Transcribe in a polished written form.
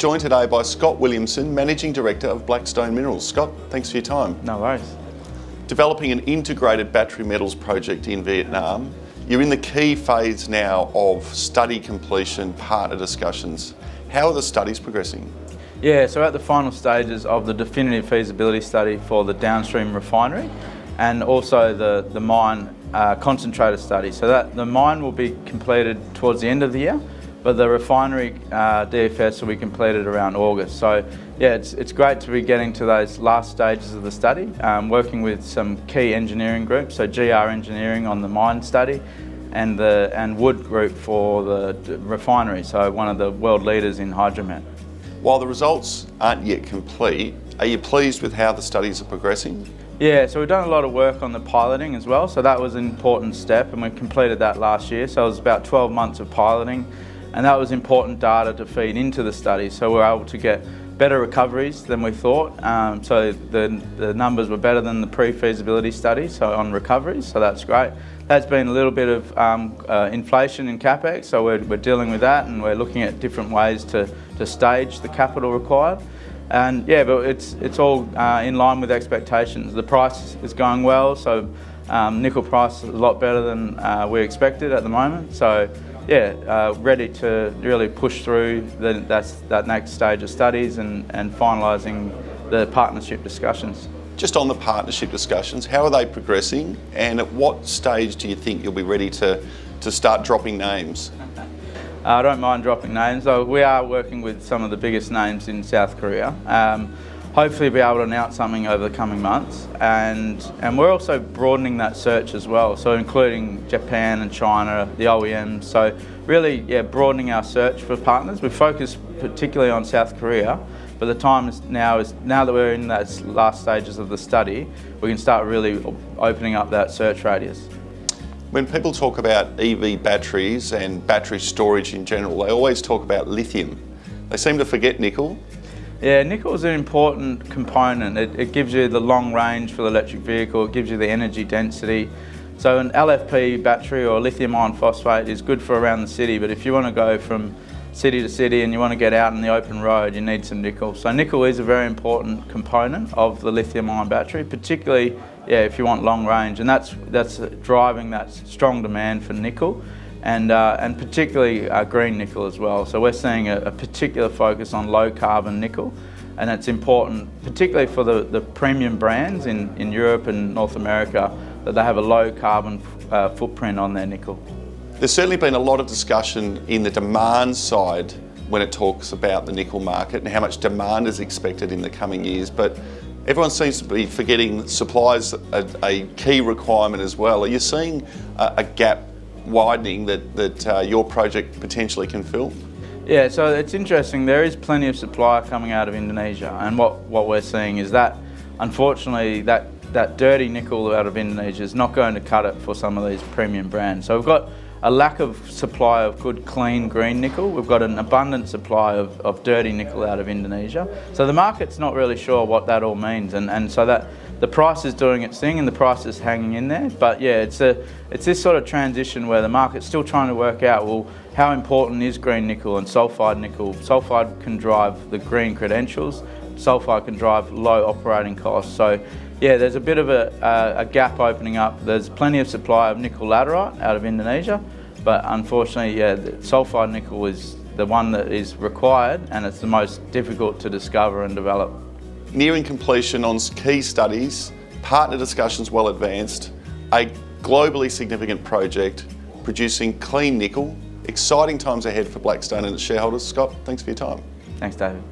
joined today by Scott Williamson, Managing Director of Blackstone Minerals. Scott, thanks for your time. No worries. Developing an integrated battery metals project in Vietnam, you're in the key phase now of study completion, partner discussions. How are the studies progressing? Yeah, so at the final stages of the definitive feasibility study for the downstream refinery and also the mine concentrator study. So the mine will be completed towards the end of the year, but the refinery DFS will be completed around August. So yeah, it's great to be getting to those last stages of the study, working with some key engineering groups, so GR Engineering on the mine study and Wood Group for the refinery, so one of the world leaders in hydromet. While the results aren't yet complete, are you pleased with how the studies are progressing? Yeah, so we've done a lot of work on the piloting as well, so that was an important step and we completed that last year. So it was about 12 months of piloting and that was important data to feed into the study, so we were able to get better recoveries than we thought. So the numbers were better than the pre-feasibility study, so on recoveries, so that's great. There's been a little bit of inflation in CapEx, so we're dealing with that and we're looking at different ways to stage the capital required. And yeah, but it's all in line with expectations. The price is going well, so nickel price is a lot better than we expected at the moment. So yeah, ready to really push through that next stage of studies and finalising the partnership discussions. Just on the partnership discussions, how are they progressing and at what stage do you think you'll be ready to start dropping names? I don't mind dropping names, though we are working with some of the biggest names in South Korea. Hopefully be able to announce something over the coming months, and we're also broadening that search as well, so including Japan and China, the OEMs, so really broadening our search for partners. We focus particularly on South Korea, but the time is now that we're in those last stages of the study, we can start really opening up that search radius. When people talk about EV batteries and battery storage in general, they always talk about lithium. They seem to forget nickel. Yeah, nickel is an important component. It gives you the long range for the electric vehicle, it gives you the energy density. So an LFP battery or lithium iron phosphate is good for around the city, but if you want to go from city to city and you want to get out on the open road, you need some nickel. So nickel is a very important component of the lithium ion battery, particularly if you want long range, and that's driving that strong demand for nickel and particularly green nickel as well. So we're seeing a particular focus on low carbon nickel, and it's important particularly for the premium brands in Europe and North America that they have a low carbon footprint on their nickel. There's certainly been a lot of discussion in the demand side when it talks about the nickel market and how much demand is expected in the coming years, but everyone seems to be forgetting supply is a key requirement as well. Are you seeing a gap widening that your project potentially can fill? Yeah, so it's interesting. There is plenty of supply coming out of Indonesia, and what we're seeing is that unfortunately that dirty nickel out of Indonesia is not going to cut it for some of these premium brands. So we've got a lack of supply of good, clean, green nickel. We've got an abundant supply of dirty nickel out of Indonesia. So the market's not really sure what that all means, and so that the price is doing its thing and the price is hanging in there. But yeah, it's this sort of transition where the market's still trying to work out, well, how important is green nickel and sulfide nickel? Sulfide can drive the green credentials, sulfide can drive low operating costs. So yeah, there's a bit of a gap opening up. There's plenty of supply of nickel laterite out of Indonesia, but unfortunately, sulfide nickel is the one that is required and it's the most difficult to discover and develop. Nearing completion on key studies, partner discussions well advanced, a globally significant project producing clean nickel. Exciting times ahead for Blackstone and its shareholders. Scott, thanks for your time. Thanks, David.